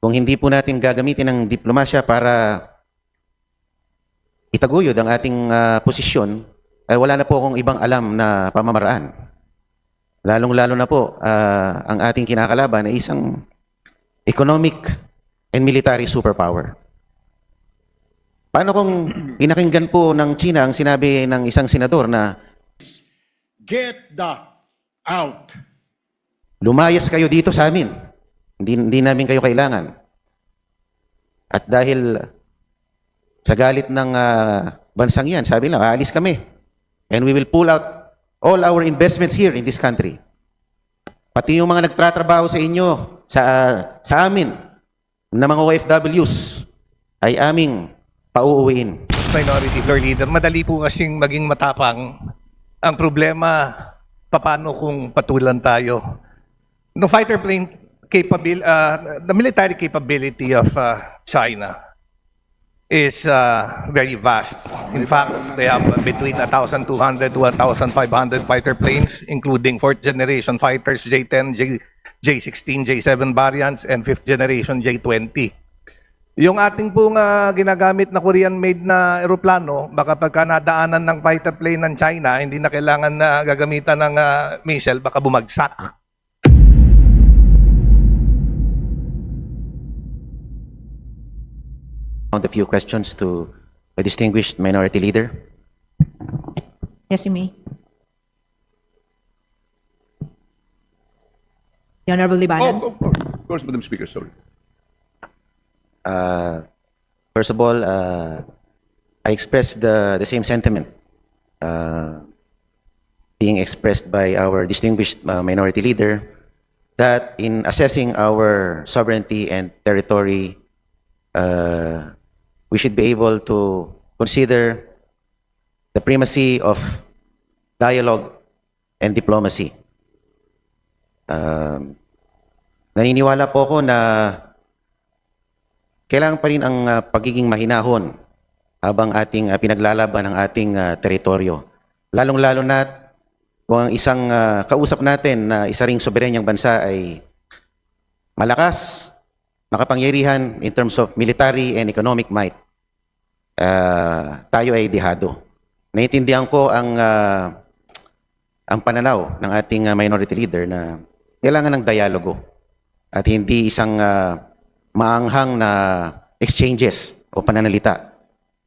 kung hindi po natin gagamitin ng diplomasya para itaguyod ang ating posisyon, ay wala na po akong ibang alam na pamamaraan. Lalong-lalo na po ang ating kinakalaban ay isang economic and military superpower. Paano kung pinakinggan po ng China ang sinabi ng isang senador na Get the out. lumayas kayo dito sa amin, hindi namin kayo kailangan. At dahil sa galit ng bansang yan, sabi lang, aalis kami. And we will pull out all our investments here in this country. Pati yung mga nagtratrabaho sa inyo, sa amin, na mga OFWs, ay aming pauuwiin. Minority Floor Leader, madali po kasing maging matapang. Ang problema, paano kung patulan tayo? The fighter plane the military capability of China is very vast. In fact, they have between 1,200 to 1,500 fighter planes, including fourth generation fighters, J-10, J-16, J-7 variants, and fifth generation J-20. Yung ating pong ginagamit na Korean-made na eroplano, baka pagka nadaanan ng fighter plane ng China, hindi na kailangan na gagamitan ng missile, baka bumagsak. A few questions to the distinguished minority leader. Yes, you may. The Honorable Libanan. Of course, Madam Speaker, sorry. First of all, I express the same sentiment being expressed by our distinguished minority leader that in assessing our sovereignty and territory, we should be able to consider the primacy of dialogue and diplomacy. Naniniwala po ako na kailangan pa rin ang pagiging mahinahon habang ating pinaglalaban ang ating teritoryo. Lalong-lalo na kung ang isang kausap natin na isa ring soberanyang bansa ay malakas, makapangyarihan in terms of military and economic might, tayo ay dihado. Naiintindihan ko ang pananaw ng ating minority leader na kailangan ng dialogo at hindi isang maanghang na exchanges o pananalita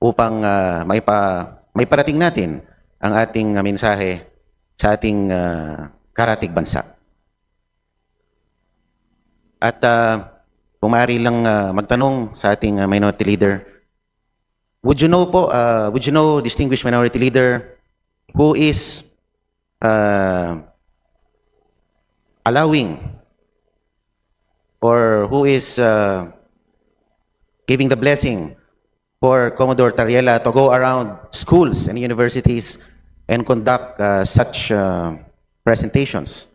upang may parating natin ang ating mensahe sa ating karatig bansa. At kung maaari lang magtanong sa ating minority leader, would you know, distinguished minority leader, who is allowing or who is giving the blessing for Commodore Tariela to go around schools and universities and conduct such presentations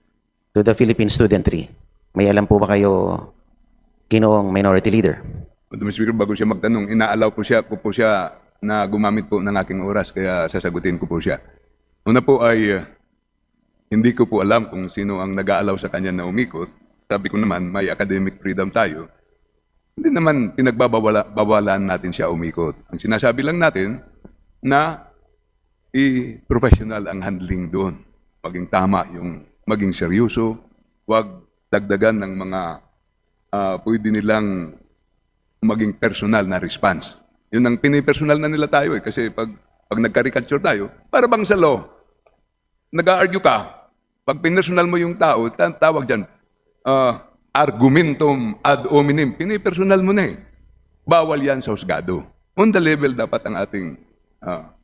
to the Philippine studentry? May alam po ba kayo, Ginoong minority leader? Madam Speaker, bago siya magtanong, inaalaw ko po siya na gumamit po ng aking oras, kaya sasagutin ko po siya. Una po ay, hindi ko po alam kung sino ang nag-aalaw sa kanya na umikot. Sabi ko naman, may academic freedom tayo. Hindi naman pinagbabawalan natin siya umikot. Ang sinasabi lang natin na professional ang handling doon. Maging tama yung maging seryoso, huwag dagdagan ng mga pwede nilang maging personal na response. Yun ang pinipersonal na nila tayo kasi pag nagkarikature tayo, para bang sa law, nag-argue ka, pag pinersonal mo yung tao, tawag dyan, argumentum ad hominem, pinipersonal mo na eh. Bawal yan sa husgado. On the level dapat ang ating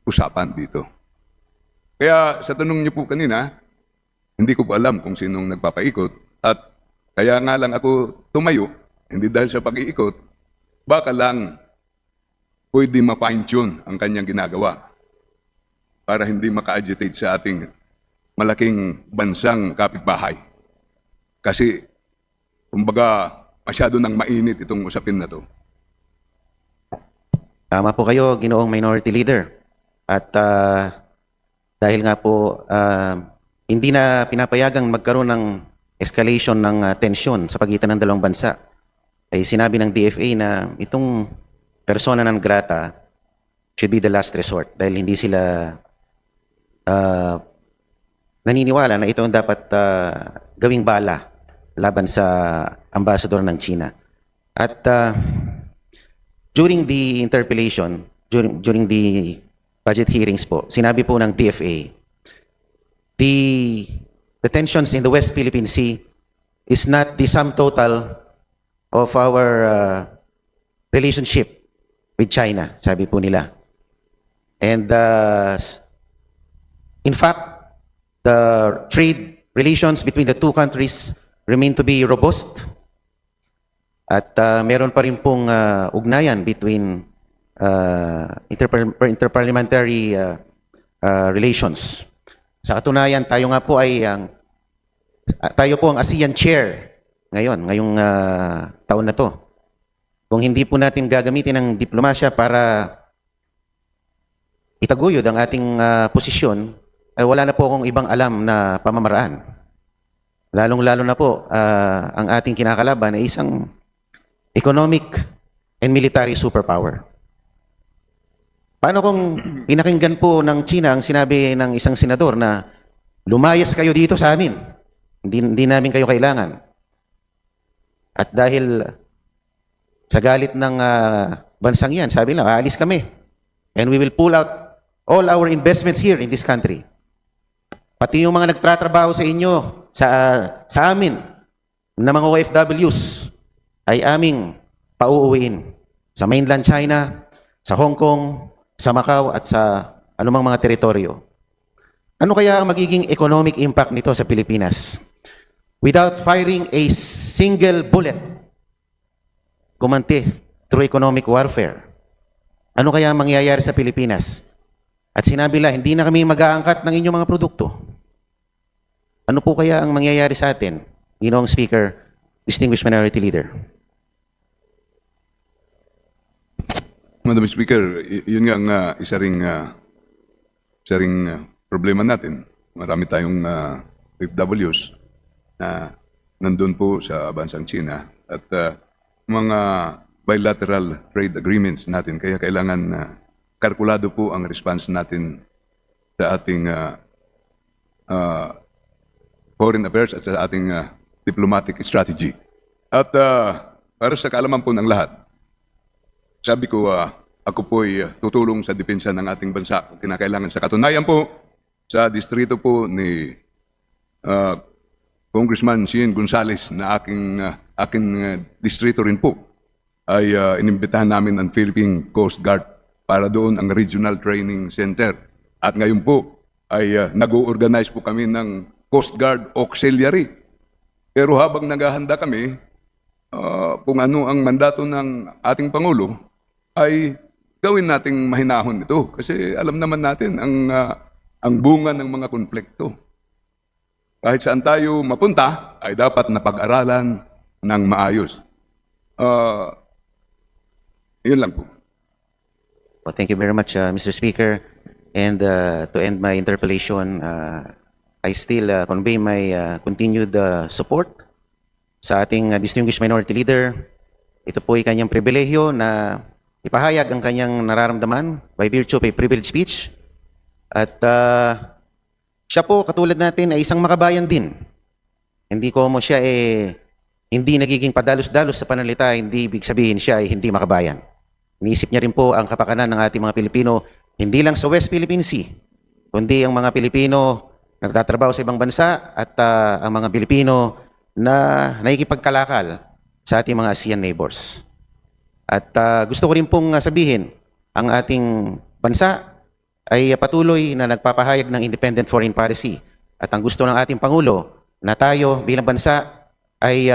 usapan dito. Kaya sa tanong niyo po kanina, hindi ko po alam kung sinong nagpapaikot at kaya nga lang ako tumayo, hindi dahil sa pag-iikot, baka lang pwede ma-fine-tune ang kanyang ginagawa para hindi maka-agitate sa ating malaking bansang kapitbahay. Kasi, kumbaga, masyado nang mainit itong usapin na to. Tama po kayo, Ginoong minority leader. At dahil nga po, hindi na pinapayagang magkaroon ng escalation ng tensyon sa pagitan ng dalawang bansa. ay sinabi ng DFA na itong persona non grata should be the last resort dahil hindi sila naniniwala na ito ang dapat gawing bala laban sa ambassador ng China. At during the interpellation, during the budget hearings po, sinabi po ng DFA, the tensions in the West Philippine Sea is not the sum total of our relationship with China, sabi po nila. And in fact, the trade relations between the two countries remain to be robust. At meron pa rin pong ugnayan between interparliamentary relations. Sa katunayan, tayo nga po ay tayo po ang ASEAN chair ngayong taon na to. Kung hindi po natin gagamitin ang diplomasya para itaguyod ang ating posisyon, ay wala na po akong ibang alam na pamamaraan. Lalong-lalo na po, ang ating kinakalaban ay isang economic and military superpower. Paano kung pinakinggan po ng China ang sinabi ng isang senador na lumayas kayo dito sa amin, hindi namin kayo kailangan. At dahil sa galit ng bansang yan, sabi lang, aalis kami. And we will pull out all our investments here in this country. Pati yung mga nagtratrabaho sa inyo, sa amin, na mga OFWs, ay aming pauuwiin sa mainland China, sa Hong Kong, sa Macau, at sa anumang mga teritoryo. Ano kaya ang magiging economic impact nito sa Pilipinas? Without firing a single bullet, kumante through economic warfare. Ano kaya ang mangyayari sa Pilipinas? At sinabi lang, hindi na kami mag-aangkat ng inyong mga produkto. Ano po kaya ang mangyayari sa atin? Ginoong Speaker, Distinguished Minority Leader. Madam Speaker, yun nga ang isa ring problema natin. Marami tayong OFWs na nandun po sa bansang China at mga bilateral trade agreements natin. Kaya kailangan kalkulado po ang response natin sa ating foreign affairs at sa ating diplomatic strategy. At para sa kaalaman po ng lahat, sabi ko, ako po ay tutulong sa depensa ng ating bansa kung kinakailangan. Sa katunayan po, sa distrito po ni Congressman Sien Gonzales na aking distrito rin po, ay inimbitahan namin ang Philippine Coast Guard para doon ang Regional Training Center. At ngayon po ay nag-organize po kami ng Coast Guard Auxiliary. Pero habang naghahanda kami, kung ano ang mandato ng ating Pangulo, ay gawin nating mahinahon ito. Kasi alam naman natin ang bunga ng mga konflikto. Kahit saan tayo mapunta, ay dapat napag-aralan ng maayos. Yun lang po. Well, thank you very much, Mr. Speaker. And to end my interpellation, I still convey my continued support sa ating distinguished minority leader. Ito po ay kanyang pribilehyo na ipahayag ang kanyang nararamdaman by virtue of a privileged speech. At siya po, katulad natin, ay isang makabayan din. Hindi ko mo siya hindi nagiging padalos-dalos sa panalita, hindi ibig sabihin siya ay hindi makabayan. Iniisip niya rin po ang kapakanan ng ating mga Pilipino, hindi lang sa West Philippine Sea, kundi ang mga Pilipino na nagtatrabaho sa ibang bansa at ang mga Pilipino na nakikipagkalakal sa ating mga ASEAN neighbors. At gusto ko rin pong sabihin, ang ating bansa ay patuloy na nagpapahayag ng independent foreign policy. At ang gusto ng ating Pangulo na tayo bilang bansa ay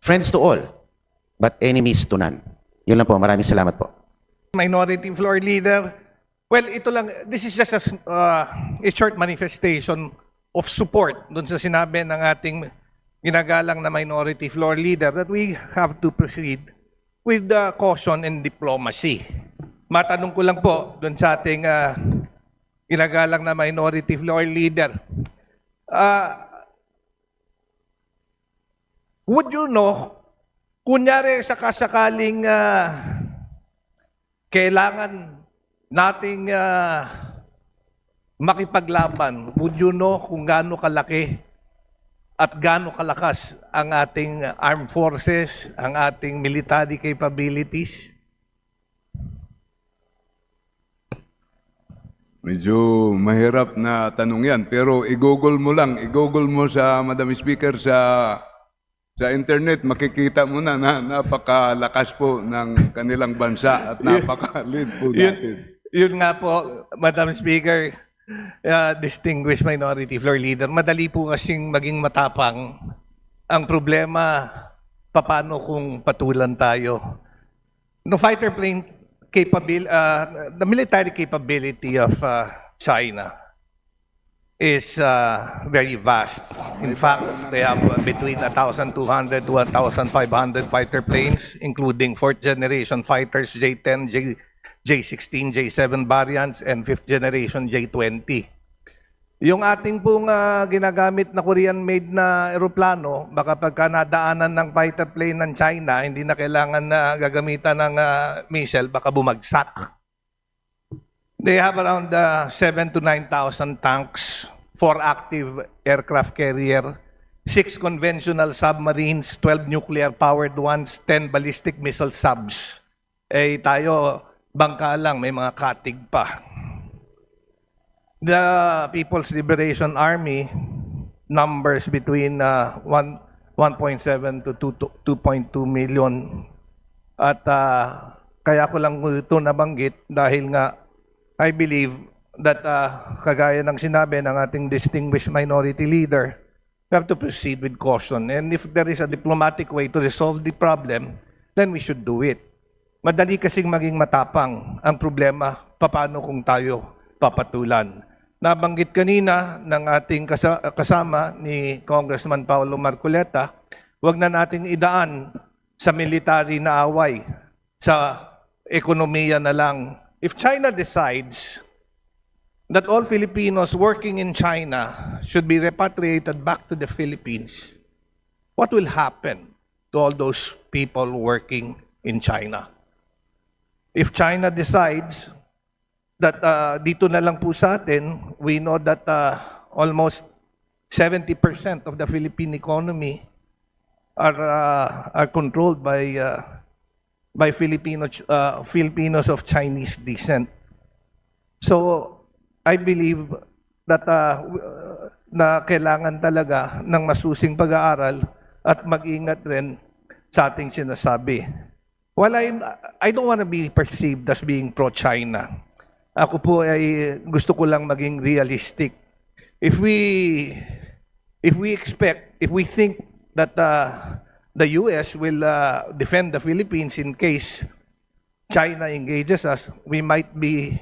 friends to all, but enemies to none. Yun lang po. Maraming salamat po. Minority Floor Leader. Well, ito lang, this is just a short manifestation of support dun sa sinabi ng ating ginagalang na Minority Floor Leader that we have to proceed with caution and diplomacy. Matanong ko lang po dun sa ating ginagalang na Minority Floor Leader. Would you know Kunyari sa kasakaling kailangan nating makipaglaban, would you know kung gaano kalaki at gaano kalakas ang ating armed forces, ang ating military capabilities? Medyo mahirap na tanong yan. Pero i-google mo lang. I-google mo sa, Madam Speaker, sa internet, makikita mo na napakalakas po ng kanilang bansa at napaka-lead po natin. Yun nga po, Madam Speaker, distinguished minority floor leader, madali po kasing maging matapang. Ang problema, paano kung patulan tayo? No fighter plane the military capability of China is very vast. In fact, they have between 1,200 to 1,500 fighter planes, including fourth generation fighters, J-10, J-16, J-7 variants, and fifth generation J-20. Yung ating pong ginagamit na Korean-made na eroplano, baka pagka nadaanan ng fighter plane ng China, hindi na kailangan na gagamitan ng missile, baka bumagsak. They have around 7,000 to 9,000 tanks, 4 active aircraft carrier, 6 conventional submarines, 12 nuclear-powered ones, 10 ballistic missile subs. Eh tayo, bangka lang, may mga katig pa. The People's Liberation Army numbers between 1.7 to 2.2 million. At kaya ko lang ito nabanggit dahil nga I believe that kagaya ng sinabi ng ating distinguished minority leader, we have to proceed with caution. And if there is a diplomatic way to resolve the problem, then we should do it. Madali kasing maging matapang. Ang problema, paano kung tayo papatulan? Nabanggit kanina ng ating kasama ni Congressman Paulo Marcoleta, wag na natin idaan sa military na away, sa ekonomiya na lang. If China decides that all Filipinos working in China should be repatriated back to the Philippines, what will happen to all those people working in China? If China decides that dito na lang po sa atin, we know that almost 70% of the Philippine economy are controlled by Filipinos of Chinese descent. So I believe that na kailangan talaga ng masusing pag-aaral at mag-ingat rin sa ating sinasabi. While I don't want to be perceived as being pro-China. Ako po ay gusto ko lang maging realistic. If we think that the US will defend the Philippines in case China engages us, we might be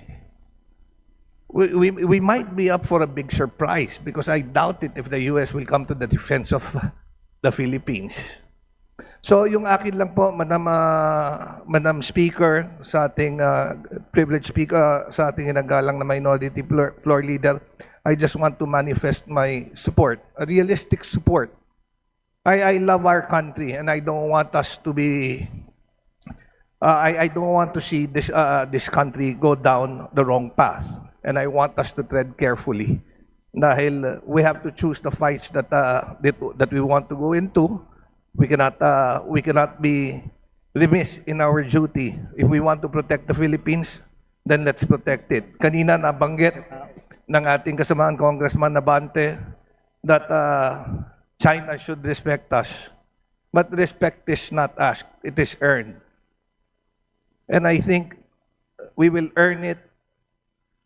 up for a big surprise because I doubt it if the US will come to the defense of the Philippines. So yung akin lang po, Madam Speaker, sa ating privileged speaker, sa ating inagalang na minority floor leader, I just want to manifest my support, a realistic support. I love our country and I don't want us to be, I don't want to see this country go down the wrong path. And I want us to tread carefully. Dahil we have to choose the fights that we want to go into. We cannot be remiss in our duty. If we want to protect the Philippines, then let's protect it. Kanina nabanggit ng ating kasamahan Congressman Nabante that China should respect us. But respect is not asked, it is earned. And I think we will earn it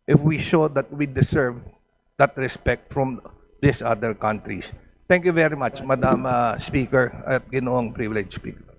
if we show that we deserve that respect from these other countries. Thank you very much, Madam Speaker at Ginoong Privileged Speaker.